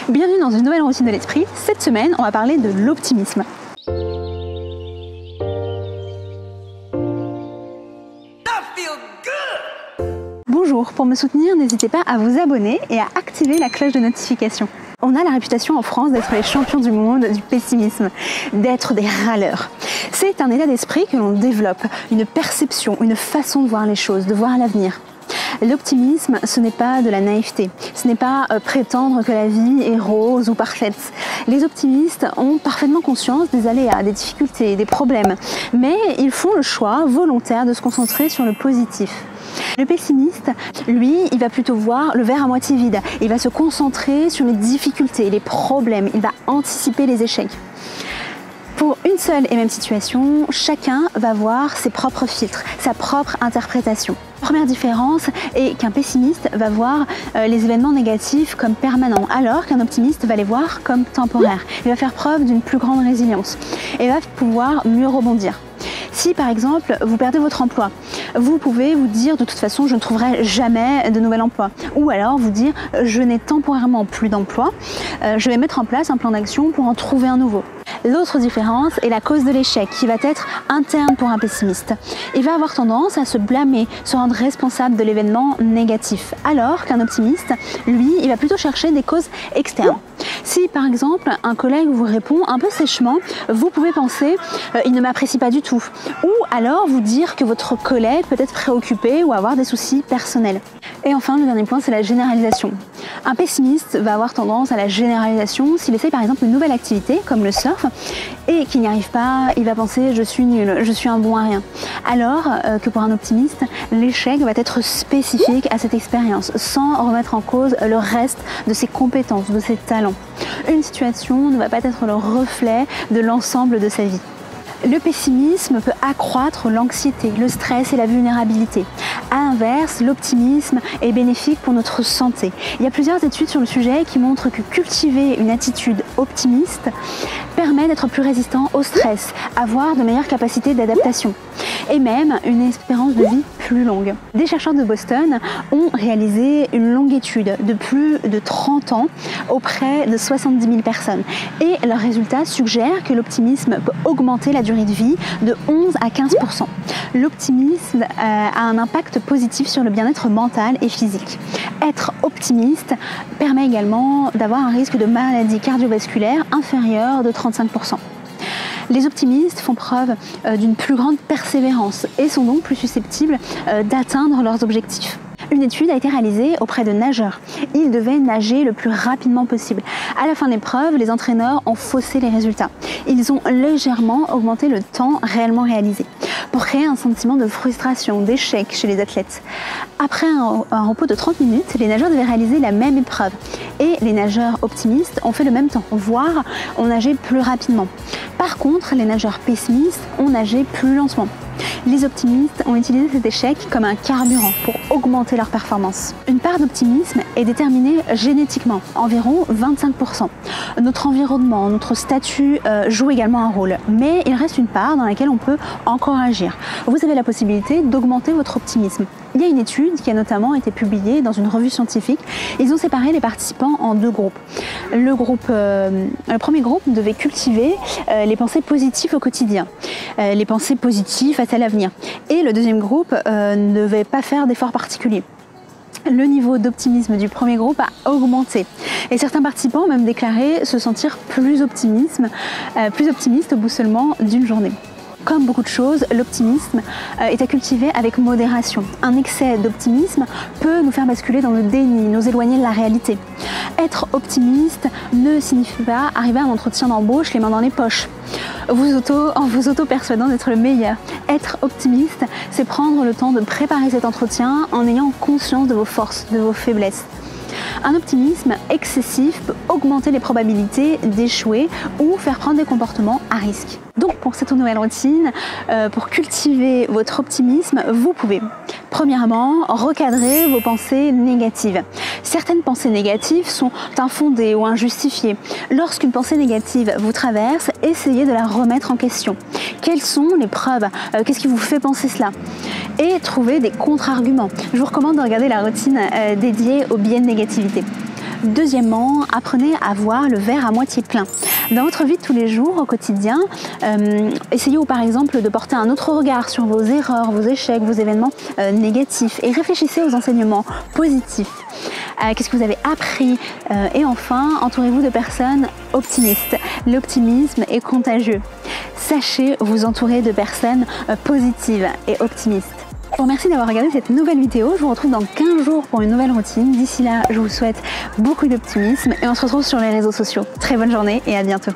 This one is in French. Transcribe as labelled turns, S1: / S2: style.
S1: Bienvenue dans une nouvelle routine de l'esprit. Cette semaine, on va parler de l'optimisme. Bonjour, pour me soutenir, n'hésitez pas à vous abonner et à activer la cloche de notification. On a la réputation en France d'être les champions du monde du pessimisme, d'être des râleurs. C'est un état d'esprit que l'on développe, une perception, une façon de voir les choses, de voir l'avenir. L'optimisme, ce n'est pas de la naïveté, ce n'est pas prétendre que la vie est rose ou parfaite. Les optimistes ont parfaitement conscience des aléas, des difficultés, des problèmes, mais ils font le choix volontaire de se concentrer sur le positif. Le pessimiste, lui, il va plutôt voir le verre à moitié vide, il va se concentrer sur les difficultés, les problèmes, il va anticiper les échecs. Pour une seule et même situation, chacun va voir ses propres filtres, sa propre interprétation. La première différence est qu'un pessimiste va voir les événements négatifs comme permanents, alors qu'un optimiste va les voir comme temporaires. Il va faire preuve d'une plus grande résilience et va pouvoir mieux rebondir. Si par exemple vous perdez votre emploi, vous pouvez vous dire de toute façon je ne trouverai jamais de nouvel emploi. Ou alors vous dire je n'ai temporairement plus d'emploi, je vais mettre en place un plan d'action pour en trouver un nouveau. L'autre différence est la cause de l'échec qui va être interne pour un pessimiste. Il va avoir tendance à se blâmer, se rendre responsable de l'événement négatif. Alors qu'un optimiste, lui, il va plutôt chercher des causes externes. Si par exemple un collègue vous répond un peu sèchement, vous pouvez penser il ne m'apprécie pas du tout. Ou alors vous dire que votre collègue peut être préoccupé ou avoir des soucis personnels. Et enfin, le dernier point, c'est la généralisation. Un pessimiste va avoir tendance à la généralisation s'il essaie par exemple une nouvelle activité comme le surf et qu'il n'y arrive pas, il va penser je suis nul, je suis un bon à rien. Alors que pour un optimiste, l'échec va être spécifique à cette expérience sans remettre en cause le reste de ses compétences, de ses talents. Une situation ne va pas être le reflet de l'ensemble de sa vie. Le pessimisme peut accroître l'anxiété, le stress et la vulnérabilité. À l'inverse, l'optimisme est bénéfique pour notre santé. Il y a plusieurs études sur le sujet qui montrent que cultiver une attitude optimiste permet d'être plus résistant au stress, avoir de meilleures capacités d'adaptation et même une espérance de vie plus longue. Des chercheurs de Boston ont réalisé une longue étude de plus de 30 ans auprès de 70 000 personnes et leurs résultats suggèrent que l'optimisme peut augmenter la durée de vie de 11 à 15%. L'optimisme a un impact positif sur le bien-être mental et physique. Être optimiste permet également d'avoir un risque de maladie cardiovasculaire inférieur de 35%. Les optimistes font preuve d'une plus grande persévérance et sont donc plus susceptibles d'atteindre leurs objectifs. Une étude a été réalisée auprès de nageurs. Ils devaient nager le plus rapidement possible. À la fin de l'épreuve, les entraîneurs ont faussé les résultats. Ils ont légèrement augmenté le temps réellement réalisé pour créer un sentiment de frustration, d'échec chez les athlètes. Après un repos de 30 minutes, les nageurs devaient réaliser la même épreuve. Et les nageurs optimistes ont fait le même temps, voire ont nagé plus rapidement. Par contre, les nageurs pessimistes ont nagé plus lentement. Les optimistes ont utilisé cet échec comme un carburant pour augmenter leur performance. Une part d'optimisme est déterminée génétiquement, environ 25%. Notre environnement, notre statut jouent également un rôle, mais il reste une part dans laquelle on peut encore agir. Vous avez la possibilité d'augmenter votre optimisme. Il y a une étude qui a notamment été publiée dans une revue scientifique. Ils ont séparé les participants en deux groupes. Le premier groupe devait cultiver les pensées positives au quotidien, les pensées positives face à l'avenir. Et le deuxième groupe ne devait pas faire d'efforts particuliers. Le niveau d'optimisme du premier groupe a augmenté et certains participants ont même déclaré se sentir plus optimistes au bout seulement d'une journée. Comme beaucoup de choses, l'optimisme est à cultiver avec modération. Un excès d'optimisme peut nous faire basculer dans le déni, nous éloigner de la réalité. Être optimiste ne signifie pas arriver à un entretien d'embauche les mains dans les poches, en vous auto-persuadant d'être le meilleur. Être optimiste, c'est prendre le temps de préparer cet entretien en ayant conscience de vos forces, de vos faiblesses. Un optimisme excessif peut augmenter les probabilités d'échouer ou faire prendre des comportements à risque. Donc pour cette nouvelle routine, pour cultiver votre optimisme, vous pouvez premièrement recadrer vos pensées négatives. Certaines pensées négatives sont infondées ou injustifiées. Lorsqu'une pensée négative vous traverse, essayez de la remettre en question. Quelles sont les preuves? Qu'est-ce qui vous fait penser cela? Et trouvez des contre-arguments. Je vous recommande de regarder la routine dédiée au biais de négativité. Deuxièmement, apprenez à voir le verre à moitié plein. Dans votre vie de tous les jours, au quotidien, essayez par exemple de porter un autre regard sur vos erreurs, vos échecs, vos événements négatifs et réfléchissez aux enseignements positifs. Qu'est-ce que vous avez appris? Et enfin, entourez-vous de personnes optimistes. L'optimisme est contagieux. Sachez vous entourer de personnes positives et optimistes. Je vous remercie d'avoir regardé cette nouvelle vidéo. Je vous retrouve dans 15 jours pour une nouvelle routine. D'ici là, je vous souhaite beaucoup d'optimisme et on se retrouve sur les réseaux sociaux. Très bonne journée et à bientôt.